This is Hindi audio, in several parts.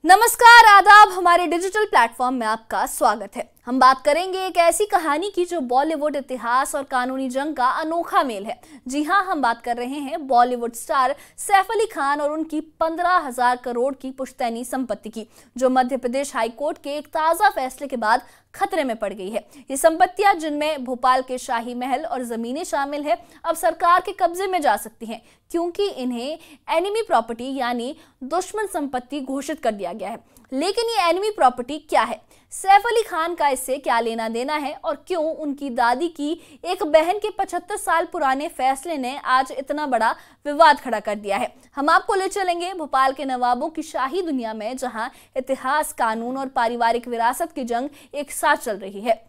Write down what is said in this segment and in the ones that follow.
नमस्कार, आदाब। हमारे डिजिटल प्लेटफॉर्म में आपका स्वागत है। हम बात करेंगे एक ऐसी कहानी की जो बॉलीवुड इतिहास और कानूनी जंग का अनोखा मेल है। जी हां, हम बात कर रहे हैं बॉलीवुड स्टार सैफ अली खान और उनकी 15,000 करोड़ की पुश्तैनी संपत्ति की, जो मध्य प्रदेश हाई कोर्ट के एक ताजा फैसले के बाद खतरे में पड़ गई है। ये संपत्तियां, जिनमें भोपाल के शाही महल और जमीनें शामिल है, अब सरकार के कब्जे में जा सकती हैं, क्योंकि इन्हें एनिमी प्रॉपर्टी यानी दुश्मन संपत्ति घोषित कर दिया गया है। लेकिन ये एनिमी प्रॉपर्टी क्या है? सैफ अली खान का इससे क्या लेना देना है और क्यों उनकी दादी की एक बहन के 75 साल पुराने फैसले ने आज इतना बड़ा विवाद खड़ा कर दिया है? हम आपको ले चलेंगे भोपाल के नवाबों की शाही दुनिया में, जहां इतिहास, कानून और पारिवारिक विरासत की जंग एक साथ चल रही है।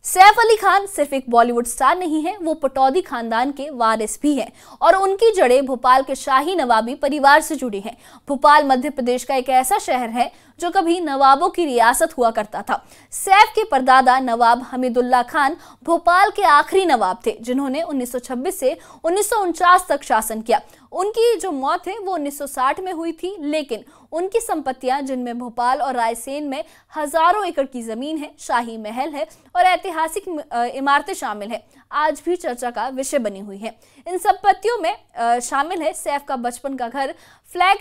सैफ अली खान सिर्फ एक बॉलीवुड स्टार नहीं है, वो पटौदी खानदान के वारिस भी हैं और उनकी जड़ें भोपाल के शाही नवाबी परिवार से जुड़ी हैं। भोपाल मध्य प्रदेश का एक ऐसा शहर है जो कभी नवाबों की रियासत हुआ करता था। सैफ के परदादा नवाब हमीदुल्ला खान भोपाल के आखिरी नवाब थे, जिन्होंने 1926 से 1949 तक शासन किया। उनकी जो मौत है वो 1960 में हुई थी, लेकिन उनकी संपत्तियां, जिनमें भोपाल और रायसेन में हजारों एकड़ की जमीन है, शाही महल है और ऐतिहासिक इमारतें शामिल है, आज भी चर्चा का विषय बनी हुई है। इन संपत्तियों में शामिल है सैफ का बचपन का घर, फ्लैग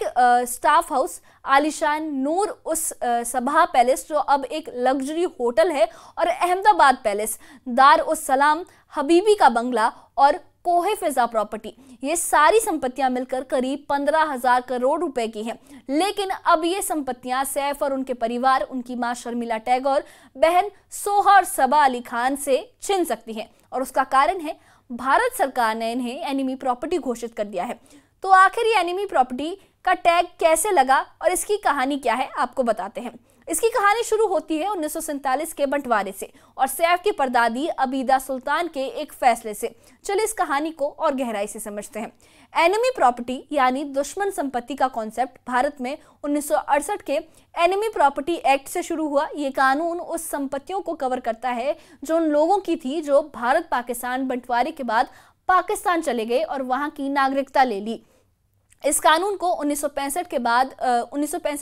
स्टाफ हाउस, आलिशान नूर उस सभा पैलेस जो अब एक लग्जरी होटल है, और अहमदाबाद पैलेस, दार उस सलाम, हबीबी का बंगला और कोहे फिजा प्रॉपर्टी। ये सारी संपत्तियां मिलकर करीब 15,000 करोड़ रुपए की हैं। लेकिन अब ये संपत्तियां सैफ और उनके परिवार, उनकी मां शर्मिला टैगोर, बहन सोहा और सबा अली खान से छिन सकती हैं, और उसका कारण है भारत सरकार ने इन्हें एनिमी प्रॉपर्टी घोषित कर दिया है। तो आखिर ये एनिमी प्रॉपर्टी का टैग कैसे लगा और इसकी कहानी क्या है, आपको बताते हैं। इसकी कहानी शुरू होती है 1947 के बंटवारे से और सैफ की परदादी अबीदा सुल्तान के एक फैसले से। चलिए इस कहानी को और गहराई से समझते हैं। एनिमी प्रॉपर्टी यानी दुश्मन संपत्ति का कॉन्सेप्ट भारत में 1968 के एनिमी प्रॉपर्टी एक्ट से शुरू हुआ। ये कानून उस संपत्तियों को कवर करता है जो उन लोगों की थी जो भारत पाकिस्तान बंटवारे के बाद पाकिस्तान चले गए और वहां की नागरिकता ले ली। इस कानून को 1965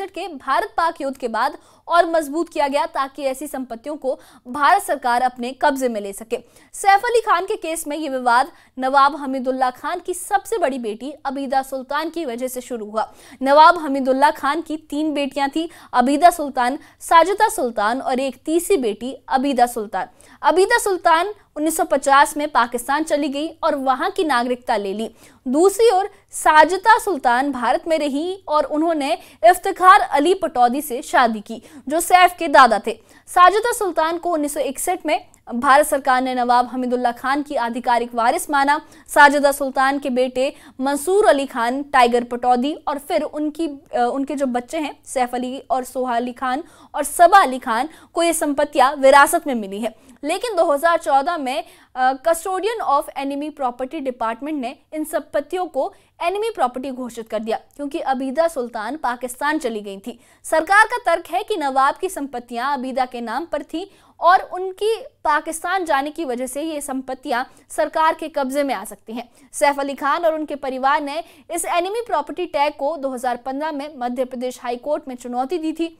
के भारत पाक युद्ध के बाद और मजबूत किया गया, ताकि ऐसी संपत्तियों को भारत सरकार अपने कब्जे में ले सके। सैफ अली खान के केस में यह विवाद नवाब हमीदुल्ला खान की सबसे बड़ी बेटी अबीदा सुल्तान की वजह से शुरू हुआ। नवाब हमीदुल्ला खान की 3 बेटियां थी, अबीदा सुल्तान, साजिदा सुल्तान और एक तीसरी बेटी अबीदा सुल्तान। अबीदा सुल्तान 1950 में पाकिस्तान चली गई और वहां की नागरिकता ले ली। दूसरी ओर साजिदा सुल्तान भारत में रही और उन्होंने इफ्तिखार अली पटौदी से शादी की, जो सैफ के दादा थे। साजिदा सुल्तान को 1961 में भारत सरकार ने नवाब हमीदुल्ला खान की आधिकारिक वारिस माना। साजिदा सुल्तान के बेटे मंसूर अली खान, टाइगर पटौदी और फिर उनके जो बच्चे हैं सैफ अली और सोहा अली खान और सबा अली खान को ये संपत्तियां विरासत में मिली है। लेकिन 2014 में custodian of enemy property department ने इन संपत्तियों को एनिमी प्रॉपर्टी घोषित कर दिया, क्योंकि अबीदा सुल्तान पाकिस्तान चली गई थी। सरकार का तर्क है कि नवाब की संपत्तियां अबीदा के नाम पर थी और उनकी पाकिस्तान जाने की वजह से ये संपत्तियां सरकार के कब्जे में आ सकती हैं। सैफ अली खान और उनके परिवार ने इस एनिमी प्रॉपर्टी टैग को 2015 में मध्य प्रदेश हाई कोर्ट में चुनौती दी थी।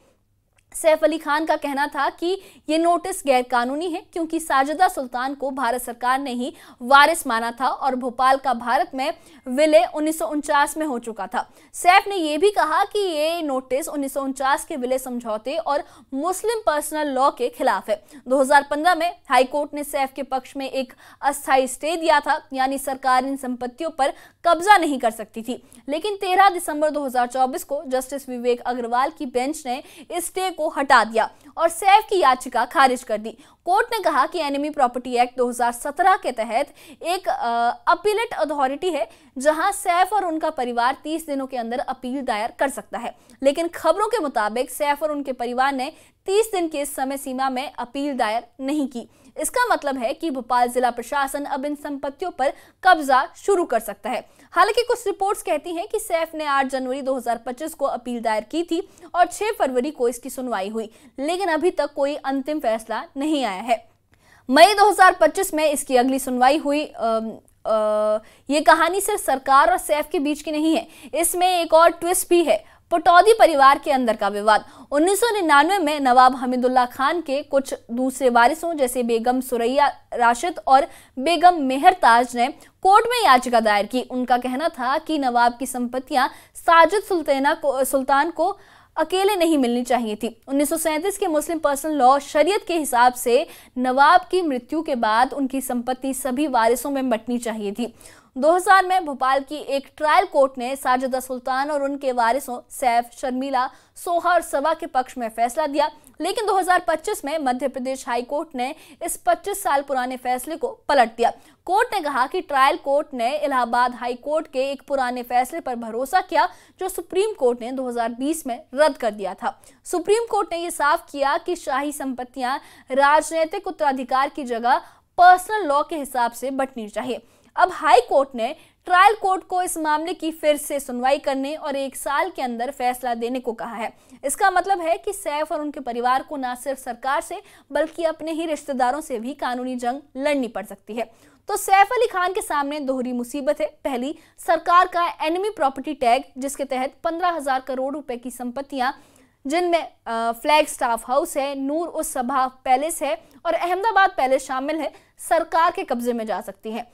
सैफ अली खान का कहना था कि ये नोटिस गैर कानूनी है, क्योंकि साजिदा सुल्तान को भारत सरकार ने ही वारिस माना था और भोपाल का भारत में विलय 1949 में हो चुका था। सैफ ने यह भी कहा कि ये नोटिस 1949 के विलय समझौते और मुस्लिम पर्सनल लॉ के खिलाफ है। 2015 में हाई कोर्ट ने सैफ के पक्ष में एक अस्थायी स्टे दिया था, यानी सरकार इन संपत्तियों पर कब्जा नहीं कर सकती थी। लेकिन 13 दिसंबर 2024 को जस्टिस विवेक अग्रवाल की बेंच ने इस स्टे को हटा दिया और सैफ की याचिका खारिज कर दी। कोर्ट ने कहा कि एनिमी प्रॉपर्टी एक्ट 2017 के तहत एक अपीलेट अथॉरिटी है, जहां सैफ और उनका परिवार 30 दिनों के अंदर अपील दायर कर सकता है। लेकिन खबरों के मुताबिक सैफ और उनके परिवार ने 30 दिन की इस समय सीमा में अपील दायर नहीं की। इसका मतलब है कि भोपाल जिला प्रशासन अब इन संपत्तियों पर कब्जा शुरू कर सकता है। हालांकि कुछ रिपोर्ट्स कहती हैं कि सैफ ने 8 जनवरी 2025 को अपील दायर की थी और 6 फरवरी को इसकी सुनवाई हुई, लेकिन अभी तक कोई अंतिम फैसला नहीं आया है। मई 2025 में इसकी अगली सुनवाई हुई। ये कहानी सिर्फ सरकार और सैफ के बीच की नहीं है, इसमें एक और ट्विस्ट भी है। पटौदी परिवार के अंदर का विवाद। 1999 में नवाब हमीदुल्लाह खान के कुछ दूसरे वारिसों जैसे बेगम सुरैया राशिद और बेगम मेहरताज ने कोर्ट में याचिका दायर की। उनका कहना था कि नवाब की संपत्तियां साजिद सुल्तान को अकेले नहीं मिलनी चाहिए थी। 1937 के मुस्लिम पर्सनल लॉ शरीयत के हिसाब से नवाब की मृत्यु के बाद उनकी संपत्ति सभी वारिसों में बंटनी चाहिए थी। 2000 में भोपाल की एक ट्रायल कोर्ट ने साजिदा सुल्तान और उनके वारिसों सैफ, शर्मिला, सोहा और सबा के पक्ष में फैसला दिया, लेकिन 2025 में मध्य प्रदेश हाई कोर्ट ने इस 25 साल पुराने फैसले को पलट दिया। कोर्ट ने कहा कि ट्रायल कोर्ट ने इलाहाबाद हाई कोर्ट के एक पुराने फैसले पर भरोसा किया जो सुप्रीम कोर्ट ने 2020 में रद्द कर दिया था। सुप्रीम कोर्ट ने यह साफ किया कि शाही संपत्तियां राजनीतिक उत्तराधिकार की जगह पर्सनल लॉ के हिसाब से बंटनी चाहिए। अब हाई कोर्ट ने ट्रायल कोर्ट को इस मामले की फिर से सुनवाई करने और 1 साल के अंदर फैसला देने को कहा है। इसका मतलब है कि सैफ और उनके परिवार को न सिर्फ सरकार से बल्कि अपने ही रिश्तेदारों से भी कानूनी जंग लड़नी पड़ सकती है। तो सैफ अली खान के सामने दोहरी मुसीबत है। पहली, सरकार का एनिमी प्रॉपर्टी टैग, जिसके तहत 15,000 करोड़ रुपए की संपत्तियां जिनमें फ्लैग स्टाफ हाउस है, नूर उस सभा पैलेस है और अहमदाबाद पैलेस शामिल है, सरकार के कब्जे में जा सकती है।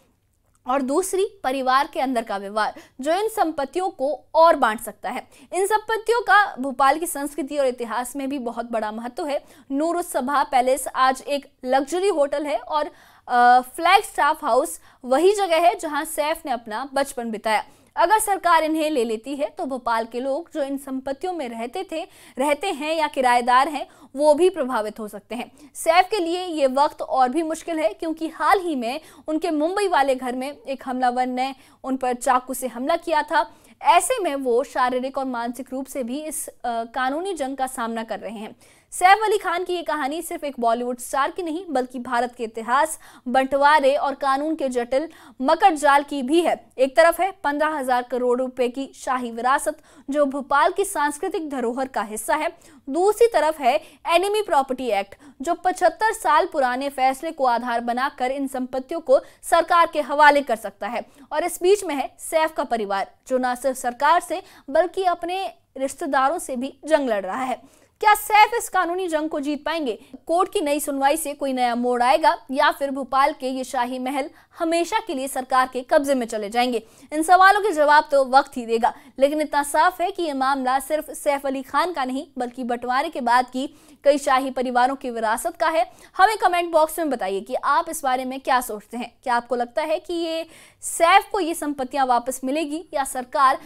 और दूसरी, परिवार के अंदर का विवाद जो इन संपत्तियों को और बांट सकता है। इन संपत्तियों का भोपाल की संस्कृति और इतिहास में भी बहुत बड़ा महत्व है। नूर उस सभा पैलेस आज एक लग्जरी होटल है और फ्लैग स्टाफ हाउस वही जगह है जहां सैफ ने अपना बचपन बिताया। अगर सरकार इन्हें ले लेती है तो भोपाल के लोग जो इन संपत्तियों में रहते हैं या किराएदार हैं, वो भी प्रभावित हो सकते हैं। सैफ के लिए ये वक्त और भी मुश्किल है क्योंकि हाल ही में उनके मुंबई वाले घर में एक हमलावर ने उन पर चाकू से हमला किया था। ऐसे में वो शारीरिक और मानसिक रूप से भी इस कानूनी जंग का सामना कर रहे हैं। सैफ अली खान की ये कहानी सिर्फ एक बॉलीवुड स्टार की नहीं बल्कि भारत के इतिहास, बंटवारे और कानून के जटिल मकर जाल की भी है। एक तरफ है 15,000 करोड़ रुपए की शाही विरासत जो भोपाल की सांस्कृतिक धरोहर का हिस्सा है। दूसरी तरफ है एनिमी प्रॉपर्टी एक्ट जो 75 साल पुराने फैसले को आधार बनाकर इन संपत्तियों को सरकार के हवाले कर सकता है। और इस बीच में है सैफ का परिवार जो न सिर्फ सरकार से बल्कि अपने रिश्तेदारों से भी जंग लड़ रहा है। क्या सैफ इस कानूनी जंग को जीत पाएंगे? कोर्ट की नई सुनवाई से कोई नया मोड़ आएगा या फिर भोपाल के ये शाही महल हमेशा के लिए सरकार के कब्जे में चले जाएंगे? इन सवालों के जवाब तो वक्त ही देगा, लेकिन इतना साफ है कि ये मामला सिर्फ सैफ अली खान का नहीं बल्कि बंटवारे के बाद की कई शाही परिवारों की विरासत का है। हमें कमेंट बॉक्स में बताइए कि आप इस बारे में क्या सोचते हैं। क्या आपको लगता है कि ये सैफ को ये संपत्तियां वापस मिलेगी या सरकार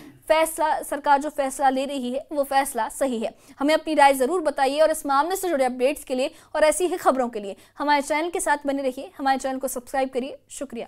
जो फैसला ले रही है वो फैसला सही है? हमें अपनी राय जरूर बताइए और इस मामले से जुड़े अपडेट्स के लिए और ऐसी ही खबरों के लिए हमारे चैनल के साथ बने रहिए। हमारे चैनल को सब्सक्राइब करिए। शुक्रिया।